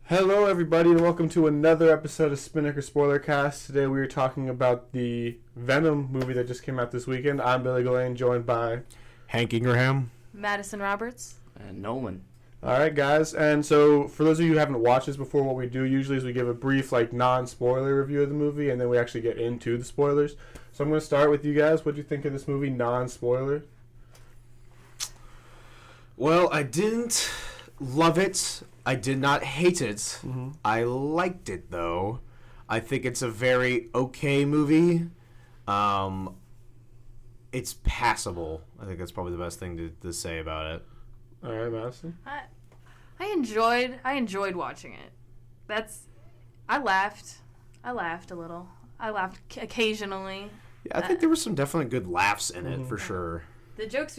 Hello, everybody, and welcome to another episode of Spinnaker Spoilercasts. Today we are talking about the Venom movie that just came out this weekend. I'm Billy Gillane, joined by Hank Ingraham, Madison Roberts, and Nolan. All right, guys. And so, for those of you who haven't watched this before, what we do usually is we give a brief, non-spoiler review of the movie, and then we actually get into the spoilers. So I'm going to start with you guys. What do you think of this movie, non-spoiler? Well, I didn't love it. I did not hate it. Mm-hmm. I liked it, though. I think it's a very okay movie. It's passable. I think that's probably the best thing to say about it. All right, Madison. I enjoyed watching it. I laughed a little. I laughed occasionally. Yeah, I think there were some definitely good laughs in it, for sure. The jokes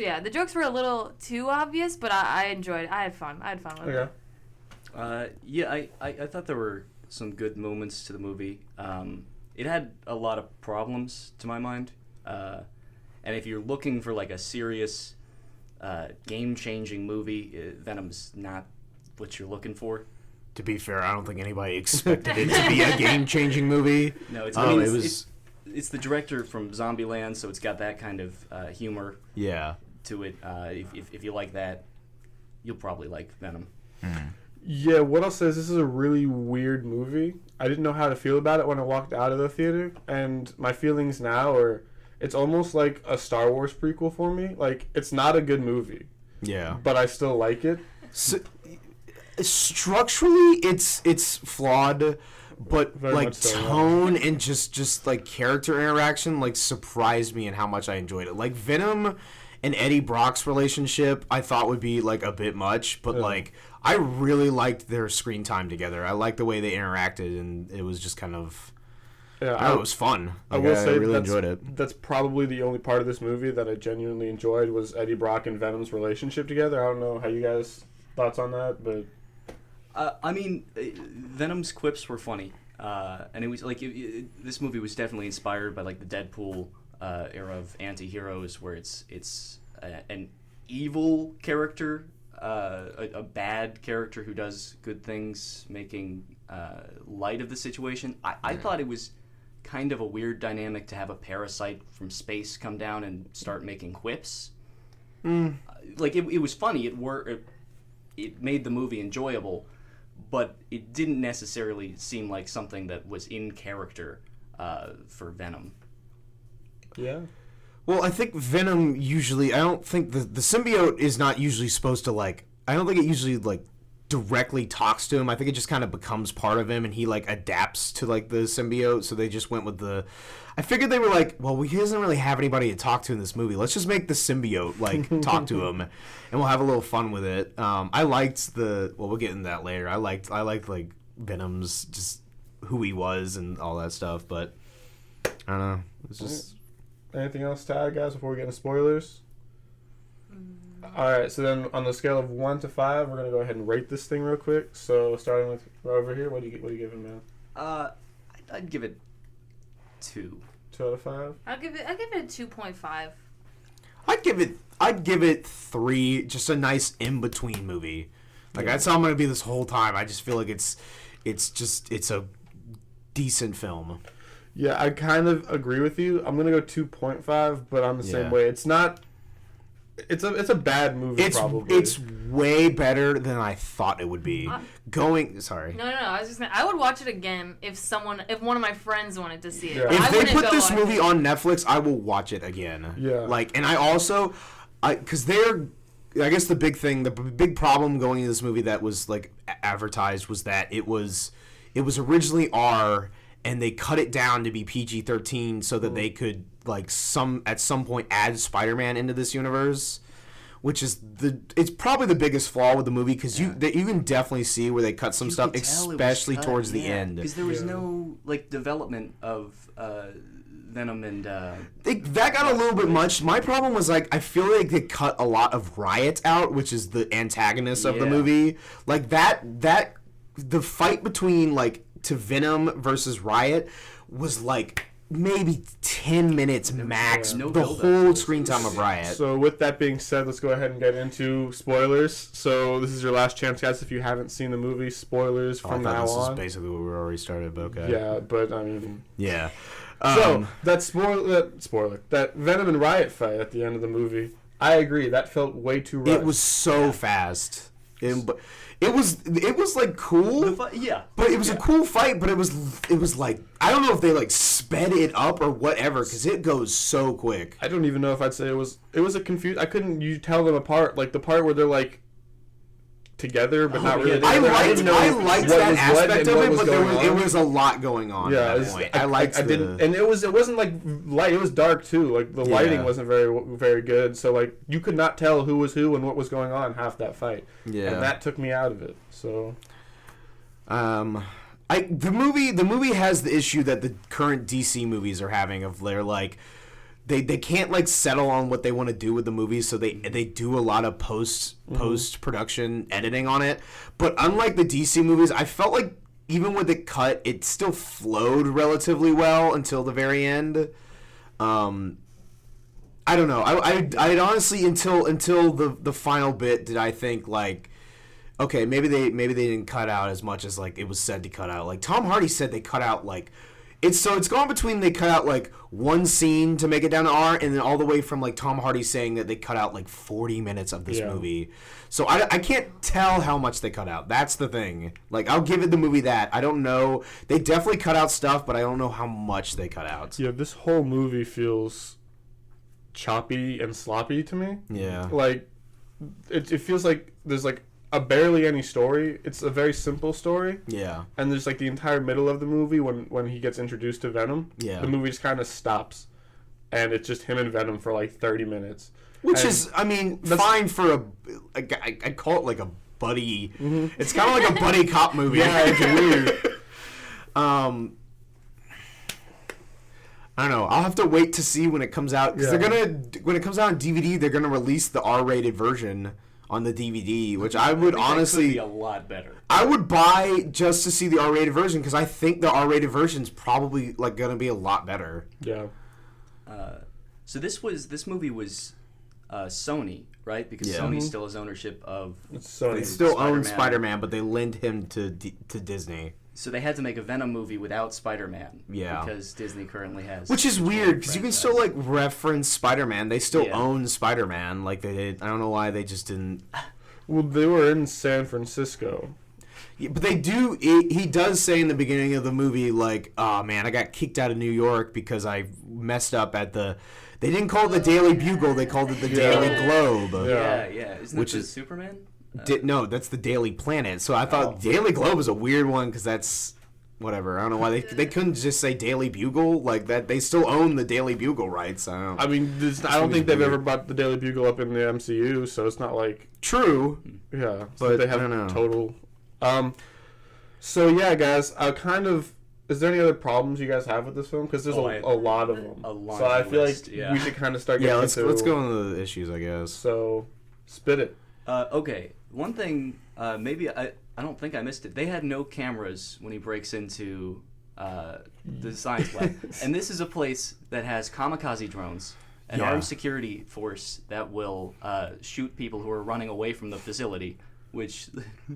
were a little too obvious, but I enjoyed it. I had fun with it. I thought there were some good moments to the movie. It had a lot of problems, to my mind. And if you're looking for a serious, game-changing movie, Venom's not what you're looking for. To be fair, I don't think anybody expected it to be a game-changing movie. No, it's the director from Zombieland, so it's got that kind of humor. Yeah. To it. If you like that, you'll probably like Venom. Mm. Yeah, what I'll say is this is a really weird movie. I didn't know how to feel about it when I walked out of the theater, and my feelings now are it's almost like a Star Wars prequel for me. It's not a good movie. Yeah. But I still like it. So, structurally, it's flawed, but Very much so, tone and just character interaction surprised me in how much I enjoyed it. Venom and Eddie Brock's relationship I thought would be a bit much, but I really liked their screen time together. I liked the way they interacted, and it was just kind of it was fun. I will say I really enjoyed it. That's probably the only part of this movie that I genuinely enjoyed was Eddie Brock and Venom's relationship together. I don't know how you guys thoughts on that, but Venom's quips were funny, and it was this movie was definitely inspired by the Deadpool era of anti-heroes, where it's an evil character, a bad character who does good things, making light of the situation. I thought it was kind of a weird dynamic to have a parasite from space come down and start making quips. It was funny. It made the movie enjoyable, but it didn't necessarily seem like something that was in character for Venom. Yeah. Well, I think Venom usually, I don't think the symbiote is not usually supposed to I don't think it usually directly talks to him. I think it just kind of becomes part of him, and he adapts to the symbiote. So they just went with I figured they were well, he doesn't really have anybody to talk to in this movie. Let's just make the symbiote talk to him, and we'll have a little fun with it. I liked we'll get into that later. I liked Venom's just who he was and all that stuff, but I don't know. It's just. Anything else to add, guys, before we get into spoilers? All right, so then on the scale of 1 to 5, we're gonna go ahead and rate this thing real quick. So starting with over here, what do you giving, man? I'd give it 2. 2 out of 5. I'll give it a 2.5. I'd give it 3. Just a nice in between movie. That's how I'm gonna be this whole time. I just feel like it's a decent film. Yeah, I kind of agree with you. I'm gonna go 2.5, but I'm the same way. It's not. It's a bad movie. Probably. It's way better than I thought it would be. Sorry. No. I was just saying, I would watch it again if one of my friends wanted to see it. Yeah. If they put this movie on Netflix, I will watch it again. Yeah. And I also, because I guess the big problem going into this movie that was advertised was that it was originally R. And they cut it down to be PG-13 so that they could at some point add Spider-Man into this universe, which is it's probably the biggest flaw with the movie because you can definitely see where they cut some stuff, especially towards the end. Because there was no development of Venom and that got a little bit much. My problem was I feel like they cut a lot of Riot out, which is the antagonist of the movie. The fight between to Venom versus Riot was maybe 10 minutes max. no the build-up whole to this. screen time of Riot. So with that being said, let's go ahead and get into spoilers. So this is your last chance, guys. If you haven't seen the movie, spoilers I from thought now this on. is basically what we already started, but okay. Yeah, but I mean, Yeah. so that Venom and Riot fight at the end of the movie, I agree. That felt way too rushed. It was so fast. It was like cool. Yeah. But it was a cool fight, but it was like, I don't know if they like sped it up or whatever, because it goes so quick. I don't even know if I'd say it was a confused. I couldn't you tell them apart, like the part where they're like together but not really. yeah, I together. liked didn't know that what was what aspect and of what it, was but going it on. was a lot going on Yeah, at that point. I liked I didn't, and it wasn't like light. It was dark too. Like the lighting wasn't very good. So like you could not tell who was who and what was going on half that fight. Yeah. And that took me out of it. So The movie has the issue that the current DC movies are having of they're like they can't like settle on what they want to do with the movies, so they do a lot of post production editing on it. But unlike the DC movies, I felt like even with it cut, it still flowed relatively well until the very end. I don't know. I'd honestly until the final bit did I think like, okay, maybe they didn't cut out as much as like it was said to cut out. Like Tom Hardy said they cut out like it's gone between they cut out like one scene to make it down to R, and then all the way from like Tom Hardy saying that they cut out like 40 minutes of this movie. So I can't tell how much they cut out. That's the thing. Like I'll give it the movie that. I don't know. They definitely cut out stuff, but I don't know how much they cut out. yeah, this whole movie feels choppy and sloppy to me. Yeah. Like it feels like there's like barely any story. It's a very simple story. Yeah. And there's like the entire middle of the movie when he gets introduced to Venom. Yeah. The movie just kind of stops, and it's just him and Venom for like 30 minutes. Which And is, I mean, fine for I'd call it like a buddy. It's kind of like a buddy cop movie. Yeah, it's weird. I don't know. I'll have to wait to see when it comes out because when it comes out on DVD, they're gonna release the R-rated version on the DVD, which I would honestly that could be a lot better. I would buy just to see the R-rated version because I think the R-rated version's probably like gonna be a lot better. Yeah. So this movie was Sony, right? Because Sony still has ownership of. So They still own Spider-Man. Spider-Man, but they lend him to Disney. So they had to make a Venom movie without Spider-Man. Yeah. Because Disney currently has. Which is weird because you can still like reference Spider-Man. They still Yeah. own Spider-Man. Like they did. I don't know why they just didn't. Well, they were in San Francisco. Yeah, but they do. He does say in the beginning of the movie, like, "Oh man, I got kicked out of New York because I messed up at the." They didn't call it the Daily Bugle. They called it the Daily Globe. Yeah. Isn't Which that the is- Superman? No, that's the Daily Planet. So I thought Daily Globe was a weird one because that's whatever. I don't know why they couldn't just say Daily Bugle like that. They still own the Daily Bugle rights. I don't. I mean, I don't think they've ever brought the Daily Bugle up in the MCU, so it's not like True. yeah. So But they have I don't know. total. So yeah, guys. Is there any other problems you guys have with this film? Because there's a lot of them. a lot so I of feel list, like yeah. we should kind of start. Yeah, Getting let's into, go into the issues, I guess. So, spit it. Okay. One thing, maybe I don't think I missed it. They had no cameras when he breaks into the science lab, and this is a place that has kamikaze drones, an Yeah. armed security force that will shoot people who are running away from the facility, which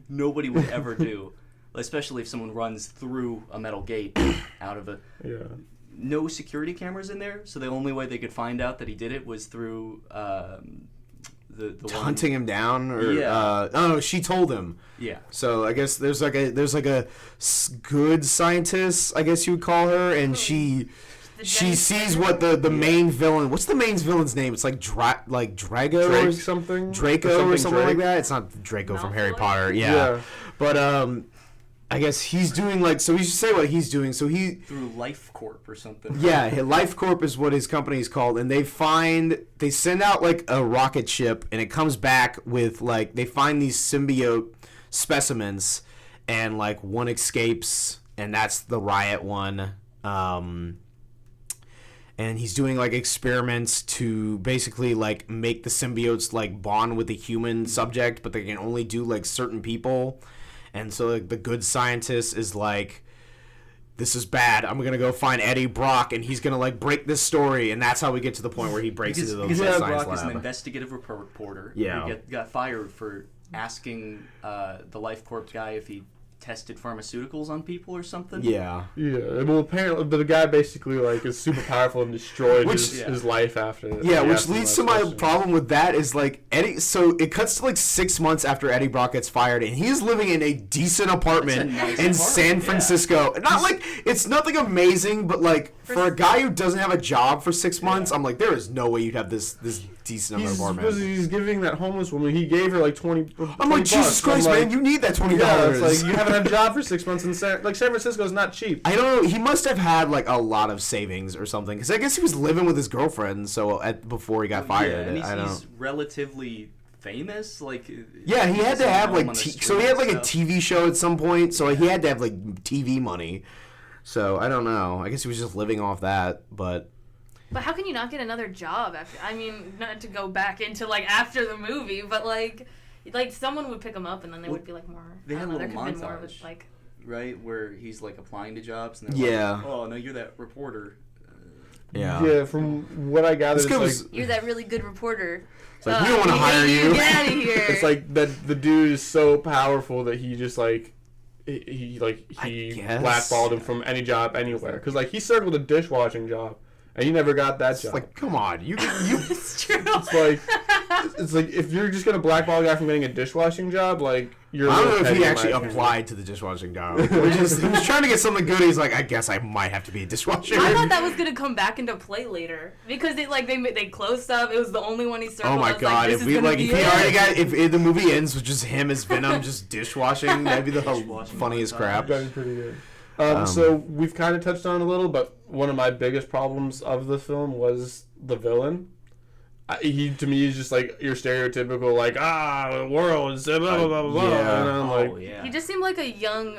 nobody would ever do, especially if someone runs through a metal gate out of a. Yeah. No security cameras in there, so the only way they could find out that he did it was through the one. Hunting him down, or Yeah. no, she told him. Yeah. So I guess there's like a good scientist, I guess you would call her, and she sees what the main villain. What's the main villain's name? It's like Drago Drake or something. Draco or something like Drake? that. It's not Draco from Harry Malfoy? Potter. Yeah. But I guess he's doing like, so we should say what he's doing. So he. Through Life Corp or something. Yeah, Life Corp is what his company is called, and they send out like a rocket ship, and it comes back with like they find these symbiote specimens, and like one escapes, and that's the Riot one. And he's doing like experiments to basically like make the symbiotes like bond with the human subject, but they can only do like certain people. And so like the good scientist is like this is bad. I'm gonna go find Eddie Brock, and he's gonna like break this story, and that's how we get to the point where he breaks into the because science Eddie Brock is an lab. investigative reporter. Yeah. Who got fired for asking the Life Corp guy if he tested pharmaceuticals on people or something. Yeah. Yeah, well, apparently the guy basically like is super powerful and destroyed his life after. Yeah, he which asked him leads that to my question. problem with that is like Eddie. So it cuts to like 6 months after Eddie Brock gets fired, and he's living in a decent apartment That's a nice in apartment, San yeah. Francisco. Not like it's nothing amazing, but like for a guy who doesn't have a job for 6 months, I'm like, there is no way you'd have this decent of an apartment. He's giving that homeless woman. He gave her like 20. I'm like, Jesus Christ, man, you need that $20. Yeah, it's like you haven't had a job for 6 months in San Francisco is not cheap. I don't know. He must have had like a lot of savings or something, because I guess he was living with his girlfriend. So before he got fired, and I don't. he's relatively famous. Like Yeah, he had to have like on the so he had like a street and TV show at some point, so he had to have like TV money. So I don't know. I guess he was just living off that, but But how can you not get another job after? I mean, not to go back into like after the movie, but like someone would pick him up and then they would be like more. They I had don't know, a there little could have been more of montage. it, like. right where he's like applying to jobs and they're Yeah. like, oh no, you're that reporter. yeah. Yeah, from what I gathered, This guy it's was- like You're that really good reporter. It's like, we don't want to hire you. Get out of here. it's like that the dude is so powerful that he just like he I guess. blackballed him from any job anywhere because like he circled a dishwashing job and he never got that It's job. like, come on, you. It's true. It's like if you're just gonna blackball a guy from getting a dishwashing job, like you're. I a don't little know if petty he in my actually opinion. applied to the dishwashing job. He was trying to get something good. He's like, I guess I might have to be a dishwasher. I thought that was gonna come back into play later because it like they closed up. It was the only one he circled. Oh my I was god! Like, If this we is gonna like, be if he it. already got, if the movie ends with just him as Venom just dishwashing, that'd be the Dishwashing funniest montage. crap. That'd be pretty good. So we've kind of touched on it a little, but one of my biggest problems of the film was the villain. He to me is just like your stereotypical like the world is blah blah blah blah blah. Yeah. And I'm like, yeah. He just seemed like a young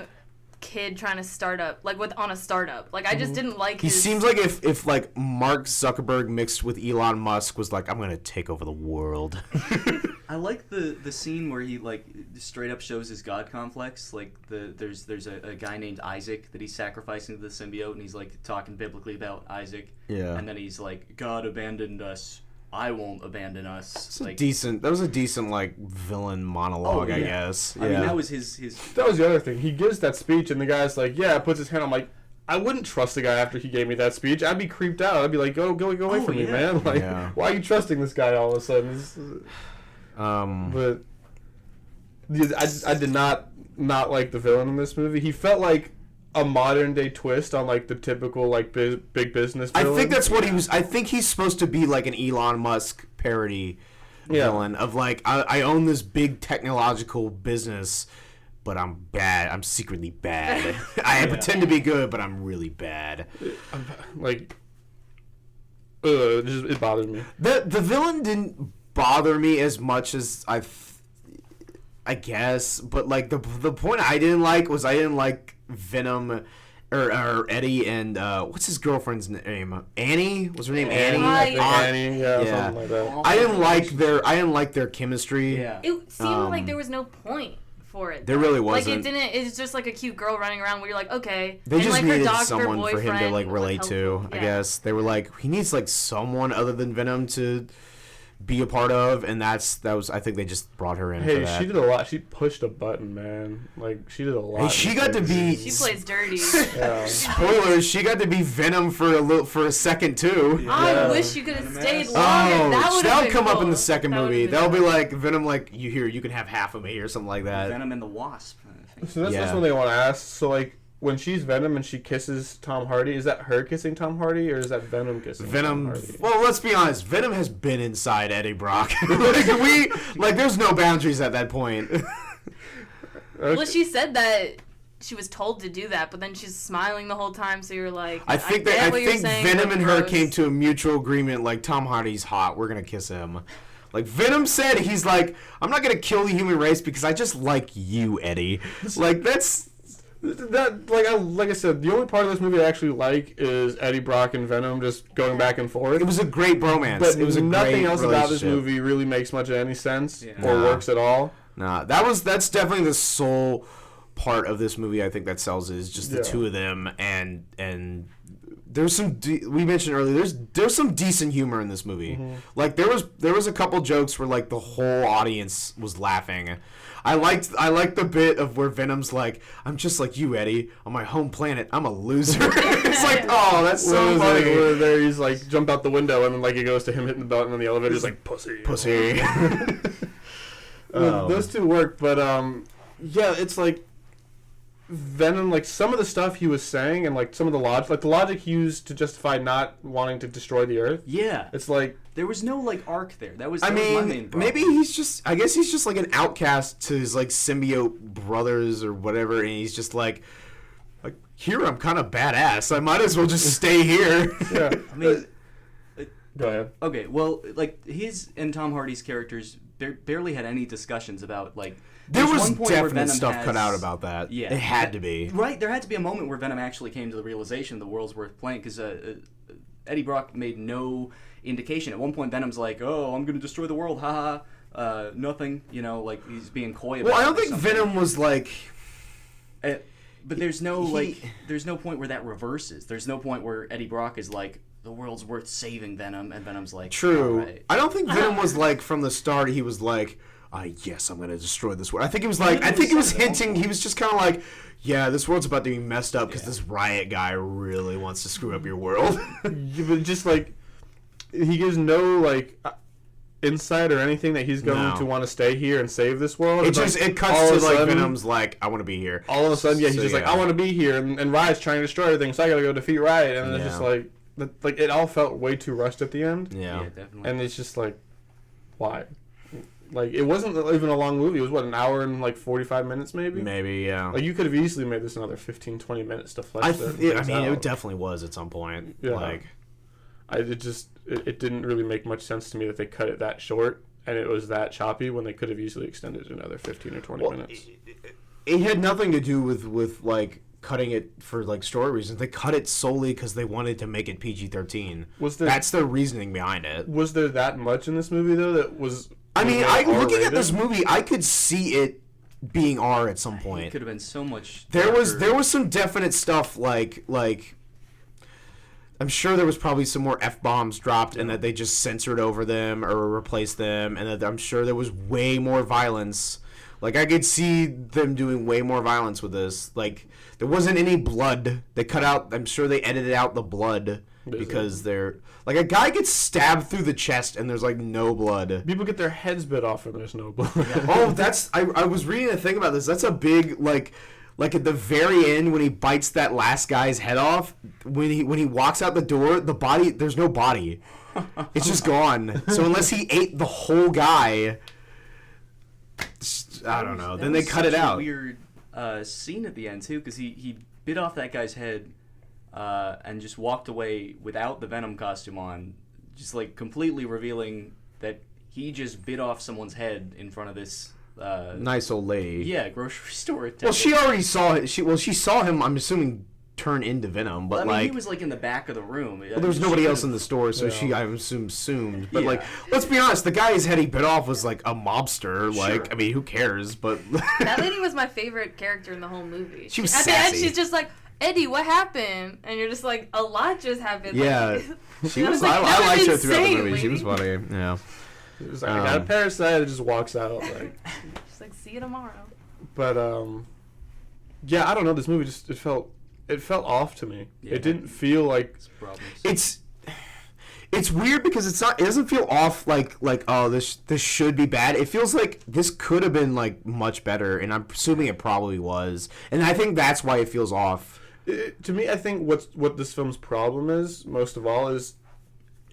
kid trying to start up, like on a startup. Like I just didn't like. He his... seems like if like Mark Zuckerberg mixed with Elon Musk was like, I'm gonna take over the world. I like the scene where he like straight up shows his god complex. Like there's a guy named Isaac that he's sacrificing to the symbiote, and he's like talking biblically about Isaac. Yeah. And then he's like, God abandoned us, I won't abandon us. It's Like that was a decent like villain monologue, Oh, I yeah. guess. I mean that was his that was the other thing. He gives that speech, and the guy's like, yeah, puts his hand. I'm like, I wouldn't trust the guy after he gave me that speech. I'd be creeped out. I'd be like, go away from me, yeah. man. Like, Yeah. why are you trusting this guy all of a sudden? But I did not like the villain in this movie. He felt like a modern day twist on like the typical like big business villain. I think that's what he was. I think he's supposed to be like an Elon Musk parody villain of like, I own this big technological business, but I'm bad. I'm secretly bad. I pretend to be good, but I'm really bad. like it bothers me. The villain didn't bother me as much as I guess, but like the point I didn't like was I didn't like Venom or Eddie and what's his girlfriend's name? Annie? Was her name Annie? I think Annie, something like that. I didn't like their chemistry. Yeah. It seemed like there was no point for it. There really Like wasn't. it's just like a cute girl running around where you're like, okay. They and just like her needed doctor someone for him to boyfriend like was relate to. helpful. I Yeah. guess they were like, he needs like someone other than Venom to be a part of, and that was I think they just brought her in. for Hey, that. she did a lot. She pushed a button, man. Like she did a lot. Hey, she got to be. She plays dirty. Yeah. Spoilers. She got to be Venom for a second too. I Yeah. wish you could have stayed longer. Oh, that would that'll been come up in cool. the second That would've movie. been That'll be cool. like Venom, like you can have half of me or something like that. Venom and the Wasp. I think. So that's Yeah. one thing I want to ask. So like when she's Venom and she kisses Tom Hardy, is that her kissing Tom Hardy or is that Venom kissing Tom Venom. Hardy? Well, let's be honest. Venom has been inside Eddie Brock. There's no boundaries at that point. Well, she said that she was told to do that, but then she's smiling the whole time. So you're like, I think Venom and her came to a mutual agreement. Like, Tom Hardy's hot. We're gonna kiss him. Like Venom said, he's like, I'm not gonna kill the human race because I just like you, Eddie. Like that's. Like I said, the only part of this movie I actually like is Eddie Brock and Venom just going back and forth. It was a great bromance. But it was a nothing great else about this relationship. movie really makes much of any sense Yeah. or Nah. works at all. Nah, that's definitely the sole part of this movie I think that sells it is just the two of them, and there's some we mentioned earlier. There's some decent humor in this movie. Like there was a couple jokes where like the whole audience was laughing. I liked the bit of where Venom's like, I'm just like you, Eddie. On my home planet, I'm a loser. It's like, oh, that's so funny. Where there he's like jumped out the window and then like it goes to him hitting the button and the elevator's like pussy. Those two work, but yeah, it's like Venom, like some of the stuff he was saying and like some of the logic he used to justify not wanting to destroy the Earth. Yeah, it's like there was no like arc there. That was my main problem. Maybe I guess he's just like an outcast to his like symbiote brothers or whatever, and he's just like here I'm kind of badass. I might as well just stay here. Yeah, I mean, go ahead. Okay, well, like his and Tom Hardy's characters barely had any discussions about like. There was one point definite stuff cut out about that. Yeah, it had to be. Right, there had to be a moment where Venom actually came to the realization the world's worth playing, because Eddie Brock made no indication. At one point, Venom's like, "Oh, I'm going to destroy the world, haha." Nothing, like he's being coy about it. Well, I don't think Venom was like. But there's no there's no point where that reverses. There's no point where Eddie Brock is like, the world's worth saving, Venom, and Venom's like, true. Right. I don't think Venom was like from the start. He was like, yes, I'm going to destroy this world. I think it was like, I think he was hinting. He was just kind of like, yeah, this world's about to be messed up because this riot guy really wants to screw up your world. Yeah, but just like he gives no like insight or anything that he's going to want to stay here and save this world. It just it cuts to like Venom's like, I want to be here. All of a sudden, he's just like, I want to be here, and Riot's trying to destroy everything, so I got to go defeat Riot, and it's just like it all felt way too rushed at the end. Yeah, definitely. And it's just like, why? Like, it wasn't even a long movie. It was, what, an hour and, 45 minutes, maybe? Maybe, yeah. Like, you could have easily made this another 15, 20 minutes to flesh it definitely was at some point. Yeah. Like, it didn't really make much sense to me that they cut it that short, and it was that choppy when they could have easily extended it another 15 or 20 minutes. It had nothing to do with cutting it for, story reasons. They cut it solely because they wanted to make it PG-13. That's the reasoning behind it. Was there that much in this movie, though, that was... I mean, looking at this movie, I could see it being R at some point. It could have been so much. There was some definite stuff like I'm sure there was probably some more F-bombs dropped and that they just censored over them or replaced them, and that I'm sure there was way more violence. Like, I could see them doing way more violence with this. Like, there wasn't any blood. They cut out, I'm sure they edited out the blood because they're... Like, a guy gets stabbed through the chest and there's, no blood. People get their heads bit off and there's no blood. Oh, that's... I was reading a thing about this. That's a big, like at the very end when he bites that last guy's head off, when he walks out the door, the body... There's no body. It's just gone. So unless he ate the whole guy... I don't know. Then they cut it out. Weird scene at the end too, because he bit off that guy's head and just walked away without the Venom costume on, just completely revealing that he just bit off someone's head in front of this nice old lady. Yeah, grocery store attendant. Well, she already saw it. She saw him. I'm assuming turn into Venom, but he was in the back of the room. Well, there was nobody else in the store, so she, I assumed. But let's be honest, the guy's head he bit off was a mobster. Sure. I mean, who cares? But that lady was my favorite character in the whole movie. She was at sassy. the end. She's just like, Eddie, what happened? And you're just like, a lot just happened. Yeah, she was. I liked her throughout the movie. She was funny. Yeah. She was like, I got a parasite. It just walks out. She's like, see you tomorrow. But yeah, I don't know. This movie just it felt off to me. Yeah. It didn't feel like it's weird because it doesn't feel off like oh this should be bad. It feels like this could have been much better, and I'm assuming it probably was. And I think that's why it feels off. To me, I think what this film's problem is most of all is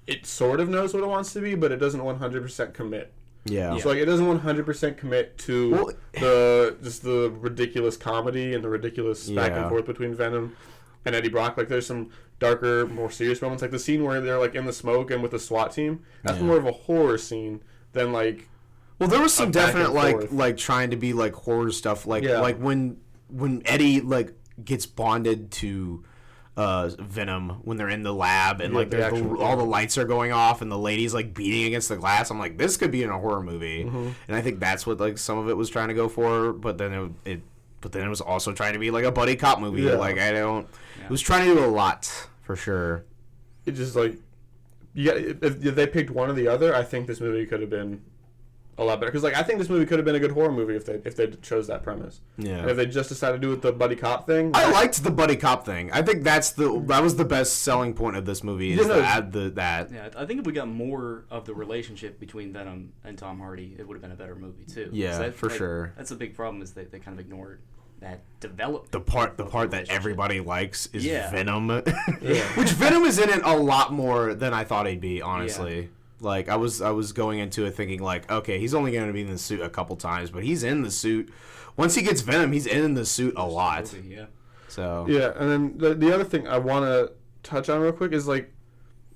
it sort of knows what it wants to be, but it doesn't 100% commit. Yeah. So it doesn't 100% commit to the ridiculous comedy and the ridiculous back and forth between Venom and Eddie Brock. There's some darker, more serious moments, the scene where they're in the smoke and with the SWAT team. That's more of a horror scene than Well, there was some definite trying to be horror stuff. When Eddie gets bonded to Venom when they're in the lab and all the lights are going off and the lady's beating against the glass. I'm like, this could be in a horror movie, and I think that's what some of it was trying to go for, but then it but then it was also trying to be like a buddy cop movie. Yeah. Like it was trying to do a lot for sure. It just like, if they picked one or the other, I think this movie could have been a lot better. Because like I think this movie could have been a good horror movie if they chose that premise. Yeah. And if they just decided to do it the buddy cop thing. I liked the buddy cop thing. I think that was the best selling point of this movie is to add that. Yeah, I think if we got more of the relationship between Venom and Tom Hardy, it would have been a better movie too. Yeah, for sure. That's a big problem is they kind of ignored that development. The part that everybody likes is Venom. Yeah. Which Venom is in it a lot more than I thought he'd be, honestly. Yeah. Like I was going into it thinking like, okay, he's only going to be in the suit a couple times, but he's in the suit. Once he gets Venom, he's in the suit a lot. Yeah. So yeah, and then the other thing I want to touch on real quick is like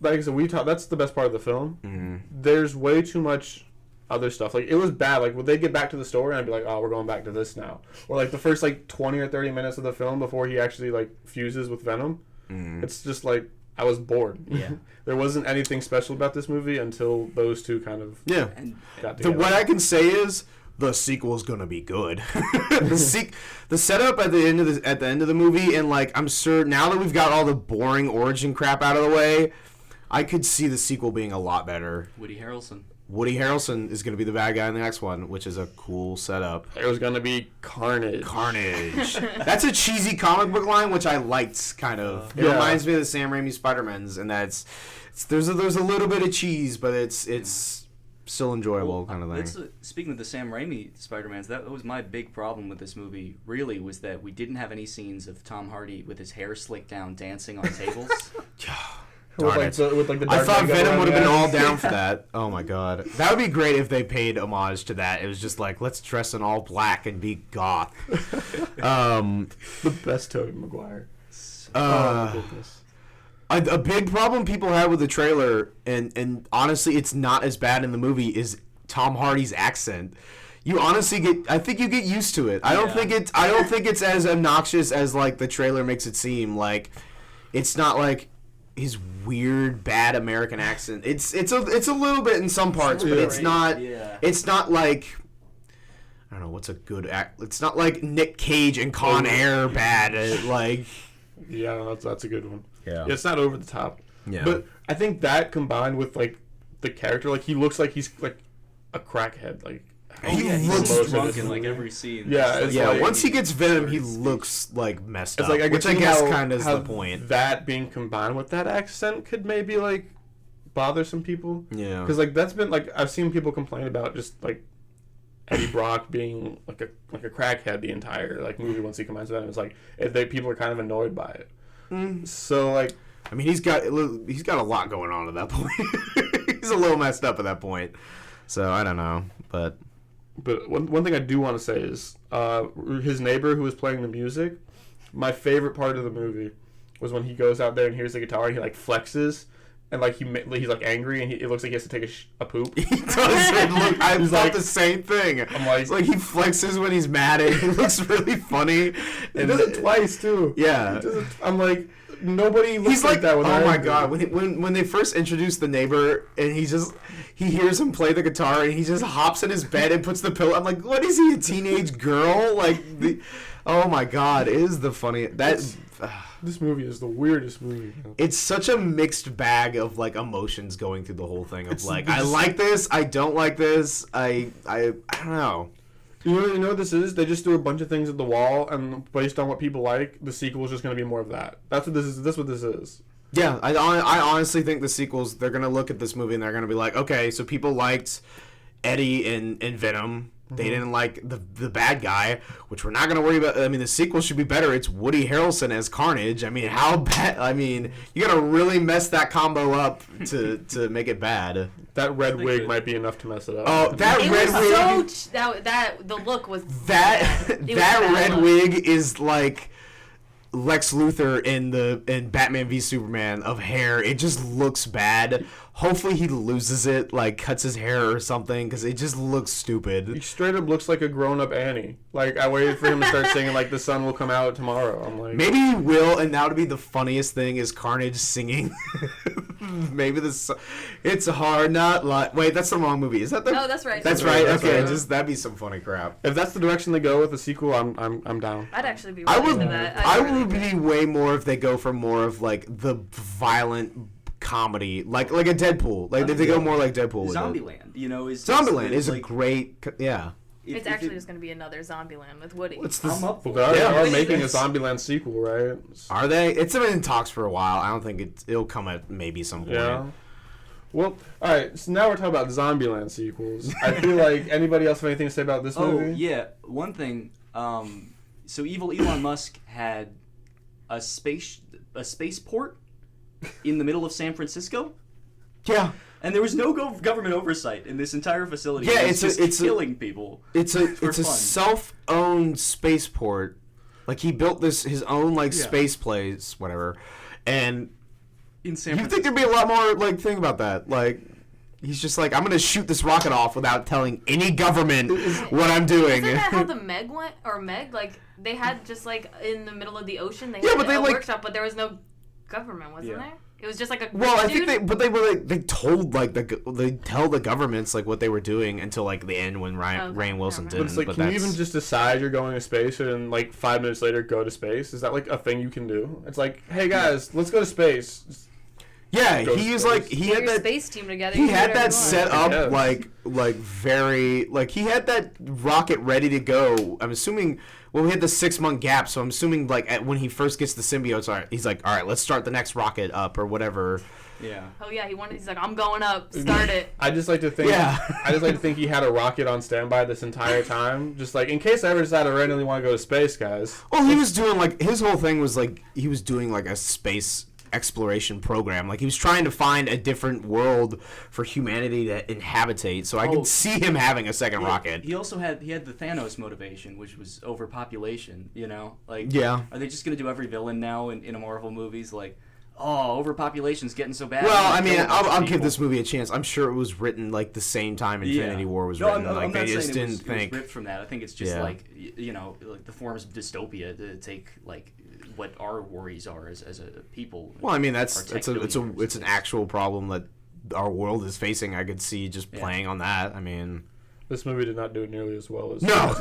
I said, that's the best part of the film. Mm-hmm. There's way too much other stuff. Like it was bad. Like would they get back to the story and I'd be like, oh, we're going back to this now, or like the first like 20 or 30 minutes of the film before he actually like fuses with Venom. Mm-hmm. It's just like I was bored. Yeah. There wasn't anything special about this movie until those two kind of got together. What I can say is the sequel's gonna be good. the setup at the end of the movie, and like I'm sure now that we've got all the boring origin crap out of the way, I could see the sequel being a lot better. Woody Harrelson is going to be the bad guy in the next one, which is a cool setup. It was going to be Carnage. That's a cheesy comic book line, which I liked, kind of. It reminds me of the Sam Raimi Spider-Mans, and there's a little bit of cheese, but it's still enjoyable kind of thing. Speaking of the Sam Raimi Spider-Mans, that was my big problem with this movie, really, was that we didn't have any scenes of Tom Hardy with his hair slicked down dancing on tables. With the I thought Venom would have been all down for that. Oh my god. That would be great if they paid homage to that. It was just like, let's dress in all black and be goth. The best Tobey Maguire. A big problem people had with the trailer, and honestly it's not as bad in the movie, is Tom Hardy's accent. You honestly I think you get used to it. I don't think it's as obnoxious as like the trailer makes it seem. Like it's not like his weird bad American accent. It's a little bit in some parts, but it's not like, I don't know what's a good act. It's not like Nick Cage and Con Air bad. Like that's a good one. Yeah, it's not over the top. Yeah, but I think that combined with like the character, like he looks like he's like a crackhead. Like he looks drunk in like every scene. Yeah, once he gets Venom, he looks like messed up. Like, which I guess kind of is the point. That being combined with that accent could maybe like bother some people. Yeah, because like that's been like I've seen people complain about just like Eddie Brock being like a crackhead the entire like movie once he combines with Venom. It's like people are kind of annoyed by it. So like, I mean, he's got a lot going on at that point. He's a little messed up at that point. So I don't know, but one thing I do want to say is his neighbor who was playing the music. My favorite part of the movie was when he goes out there and hears the guitar and he like flexes and like he's like angry and it looks like he has to take a poop. He does. I thought the same thing. I'm like, it's like he flexes when he's mad and it looks really funny. He does it twice too. Yeah. I'm like, nobody looks like that. Oh my god! When they first introduced the neighbor and he hears him play the guitar and he just hops in his bed and puts the pillow. I'm like, what is he, a teenage girl? Like, oh my god, it is the funniest. This movie is the weirdest movie. It's such a mixed bag of like emotions going through the whole thing. Of like, I like this, I don't like this, I don't know. You know what this is? They just threw a bunch of things at the wall, and based on what people like, the sequel is just going to be more of that. That's what this is. That's what this is. Yeah, I honestly think the sequels, they're going to look at this movie and they're going to be like, okay, so people liked Eddie and Venom. They didn't like the bad guy, which we're not going to worry about. I mean, the sequel should be better. It's Woody Harrelson as Carnage. I mean, how bad? I mean, you got to really mess that combo up to make it bad. That red wig might be enough to mess it up. Oh, that red wig! The look was that red wig is like Lex Luthor in Batman v Superman of hair. It just looks bad. Hopefully he loses it, like cuts his hair or something, because it just looks stupid. He straight up looks like a grown-up Annie. Like, I waited for him to start singing, like, the sun will come out tomorrow. I'm like, maybe he will, and that would be the funniest thing, is Carnage singing Maybe this. It's hard not like. Wait, that's the wrong movie. Is that the? No, that's right. That's right. That's Okay, right. just that'd be some funny crap. If that's the direction they go with the sequel, I'm down. I'd actually be I really would. into that. I really would be way more if they go for more of like the violent comedy, like a Deadpool. Like if they go more like Deadpool. With it. Zombieland, you know, is Zombieland is a like, great. Yeah. It's actually just going to be another Zombieland with Woody. What's this? I'm up for Well, they Yeah. are making a Zombieland sequel, right? Are they? It's been in talks for a while. I don't think it'll come at maybe some point. Yeah. Well, all right. So now we're talking about Zombieland sequels. I feel like anybody else have anything to say about this Oh movie? yeah, one thing. So evil Elon Musk had a spaceport in the middle of San Francisco, Yeah. and there was no government oversight in this entire facility. Yeah, It was it's killing people. It's a for it's a fun. self-owned spaceport. Like he built his own like Yeah. space place, whatever. And In San you think Francisco. there'd be a lot more like thing about that? Like he's just like, I'm gonna shoot this rocket off without telling any government what I'm doing. Isn't that how the Meg went? Or Meg, like, they had just, like, in the middle of the ocean, they Yeah, had but they, a like- workshop, but there was no government, wasn't Yeah. there? It was just, like, a Well, I dude. think they were like they told like they tell the governments like what they were doing until like the end when Okay, Rainn Wilson never didn't. But it's like, but can you that's- even just decide you're going to space and like 5 minutes later go to space? Is that like a thing you can do? It's like, hey guys, let's go to space. Yeah, go to he was space. like he Get had your that. space team together. He you can had do that whatever you set want. up Yes. like very like he had that rocket ready to go. I'm assuming. Well, we had the 6-month gap, so I'm assuming like when he first gets the symbiotes, all right, he's like, all right, let's start the next rocket up or whatever. Yeah. Oh, yeah, he's like, I'm going up. Start it. I just like to think. Yeah. I just like to think he had a rocket on standby this entire time, just like in case I ever decide I randomly want to go to space, guys. Well, he was doing like his whole thing was like he was doing like a space exploration program. Like he was trying to find a different world for humanity to inhabitate. So I Oh. could see him having a second rocket. He also had the Thanos motivation, which was overpopulation. You know, like Yeah. Are they just gonna do every villain now in a Marvel movies like? Oh, overpopulation's getting so bad. Well, we're I gonna mean, kill a bunch of I'll give people. this movie a chance. I'm sure it was written like the same time Infinity War was No, written. I'm like not they saying just it didn't was, think. It was ripped from that. I think it's just Yeah. like you know, like the forms of dystopia to take like what our worries are as a people. Well, I mean our it's tech an billionaires. actual problem that our world is facing. I could see just Yeah. playing on that. I mean, This movie did not do it nearly as well as no,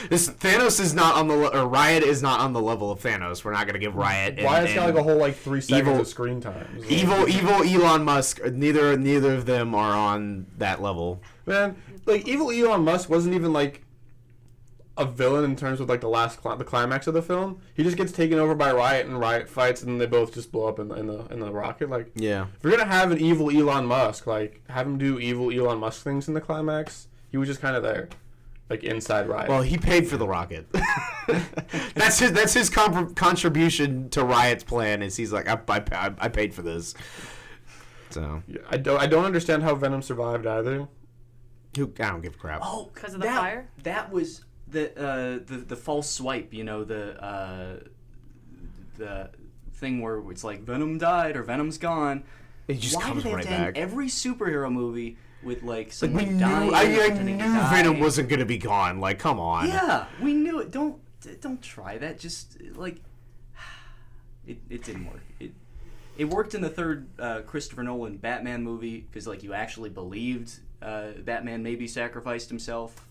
this Thanos is not on the or Riot is not on the level of Thanos. We're not gonna give Riot. Riot's got like a whole like 3 seconds Evil- of screen time. It's like- evil Elon Musk. Neither of them are on that level. Man, like evil Elon Musk wasn't even like a villain in terms of like the climax of the film. He just gets taken over by Riot and Riot fights, and they both just blow up in the rocket. Like, Yeah. if you're gonna have an evil Elon Musk, like have him do evil Elon Musk things in the climax. He was just kind of there, like inside Riot. Well, he paid for the rocket. that's his contribution to Riot's plan. Is he's like I paid for this. So Yeah, I don't understand how Venom survived either. I don't give a crap. Oh, 'Cause of the that, fire? That was the false swipe. You know the thing where it's like Venom died or Venom's gone. It just Why comes do they right have to end back. every superhero movie with like Like someone we knew, dying? I pretending to knew die? Venom wasn't gonna be gone. Like, come on. Yeah, we knew it. Don't try that. Just like it didn't work. It worked in the third Christopher Nolan Batman movie because like you actually believed Batman maybe sacrificed himself.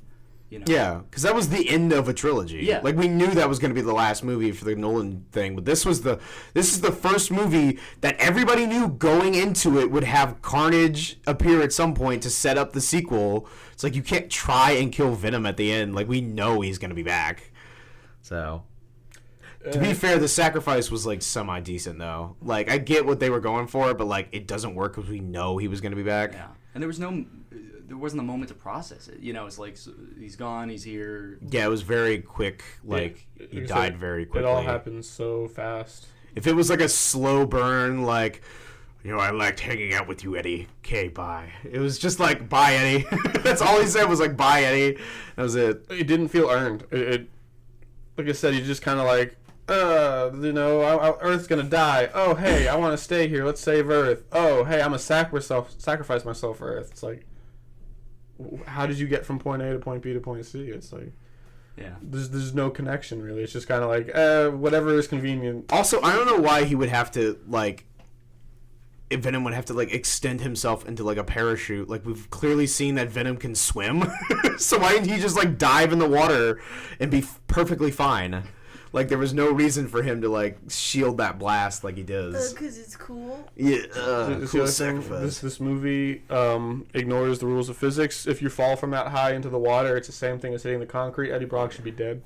You know. Yeah, because that was the end of a trilogy. Yeah. Like we knew that was going to be the last movie for the Nolan thing, but this is the first movie that everybody knew going into it would have Carnage appear at some point to set up the sequel. It's like you can't try and kill Venom at the end. Like we know he's going to be back. So to be fair, the sacrifice was like semi decent though. Like I get what they were going for, but like it doesn't work because we know he was going to be back. Yeah, and there wasn't a moment to process it. You know, it's like so he's gone, he's here. Yeah, it was very quick. Like he died very quickly. It all happened so fast. If it was like a slow burn, like, you know, I liked hanging out with you, Eddie. Okay, bye. It was just like, bye, Eddie. That's all he said was like, bye, Eddie. That was it. It didn't feel earned. It like I said, you just kind of like, you know, Earth's gonna die. Oh, hey, I want to stay here. Let's save Earth. Oh, hey, I'm gonna sacrifice myself for Earth. It's like, how did you get from point A to point B to point C? It's like, Yeah. there's no connection really. It's just kind of like, whatever is convenient. Also, I don't know why he would have to, like, Venom would have to like extend himself into like a parachute. Like we've clearly seen that Venom can swim, so why didn't he just like dive in the water and be perfectly fine? Like there was no reason for him to like shield that blast like he does. Because it's cool. Yeah, This cool other thing, sacrifice. this movie ignores the rules of physics. If you fall from that high into the water, it's the same thing as hitting the concrete. Eddie Brock should be dead.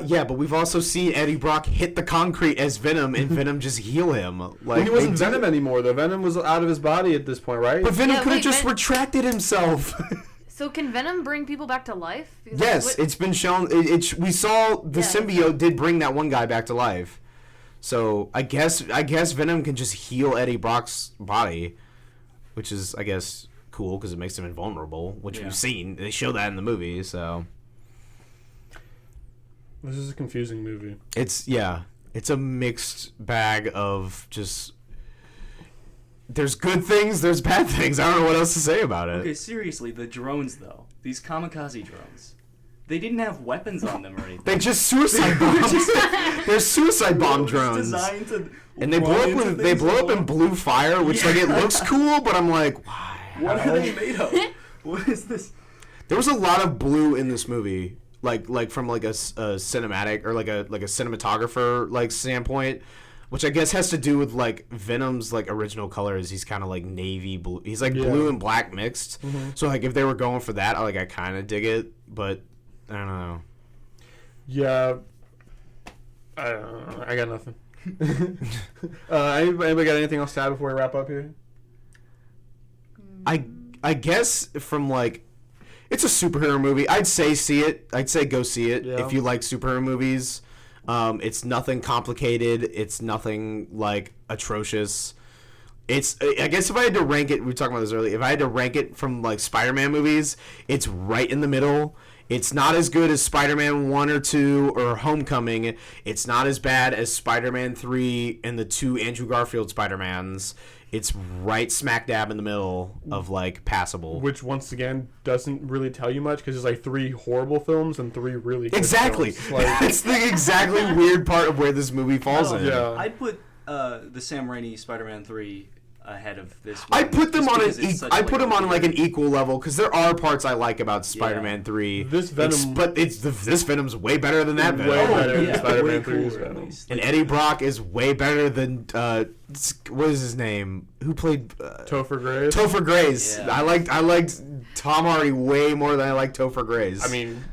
Yeah, but we've also seen Eddie Brock hit the concrete as Venom, and Venom just heal him. Like He wasn't they do- Venom anymore, though. Venom was out of his body at this point, right? But Venom Yeah, could have wait, just retracted himself. So can Venom bring people back to life? Because Yes, what- it's been shown. We saw the Yeah. symbiote did bring that one guy back to life. So I guess Venom can just heal Eddie Brock's body, which is I guess cool because it makes him invulnerable, which Yeah. we've seen. They show that in the movie, so This is a confusing movie. it's a mixed bag of just. There's good things, there's bad things. I don't know what else to say about it. Okay, seriously, the drones though, these kamikaze drones, they didn't have weapons on them or anything. They just suicide bombs. They're suicide bomb They were just drones. designed to And they run blow up into with they things blow up and in blue fire, which like it Yeah. looks cool, but I'm like, why? What How? are they made of? What is this? There was a lot of blue in this movie, like from like a cinematic or like a cinematographer like standpoint, which I guess has to do with like Venom's like original colors. He's kind of like navy blue. He's like blue and black mixed. So like if they were going for that, I kind of dig it, but I don't know. Yeah. I don't know. I got nothing. Anybody got anything else to add before we wrap up here? I guess from like, it's a superhero movie. I'd say see it. I'd say go see it Yeah. if you like superhero movies. It's nothing complicated. It's nothing like atrocious. It's I guess if I had to rank it, we were talking about this earlier. If I had to rank it from like Spider-Man movies, it's right in the middle. It's not as good as Spider-Man 1 or 2 or Homecoming. It's not as bad as Spider-Man 3 and the 2 Andrew Garfield Spider-Mans. It's right smack dab in the middle of like passable. Which once again doesn't really tell you much because there's like 3 horrible films and 3 really good Exactly. films. Like, That's the exactly weird part of where this movie falls in. Yeah. I'd put the Sam Raimi Spider-Man 3 ahead of this one. I put them just on an because it's such, I put them on like an weird- equal level because there are parts I like about Spider-Man 3. This Venom- This Venom's way better than that Way Venom. better than yeah, Spider-Man way 3's cooler, at Venom. least. And Like, Eddie Brock is way better than what is his name? Who played Topher Grace. Topher Grace? Yeah. I liked Tom Hardy way more than I liked Topher Grace. I mean,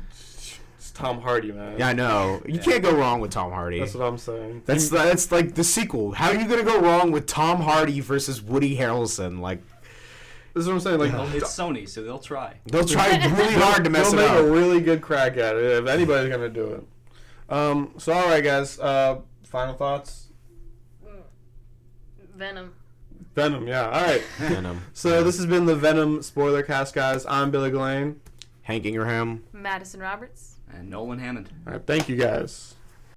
it's Tom Hardy, man. yeah, I know. You can't go wrong with Tom Hardy. That's what I'm saying. That's like the sequel. How are you gonna go wrong with Tom Hardy versus Woody Harrelson? Like This is what I'm saying. Like, It's Sony, so they'll try. they'll try really hard to mess they'll it make a up. really good crack at it if anybody's gonna do it. So all right, guys. Final thoughts. Venom. Venom. Yeah. All right. Venom. So this has been the Venom Spoilercast, guys. I'm Billy Glane. Hank Ingraham. Madison Roberts. And Nolan Hammond. All right. Thank you, guys.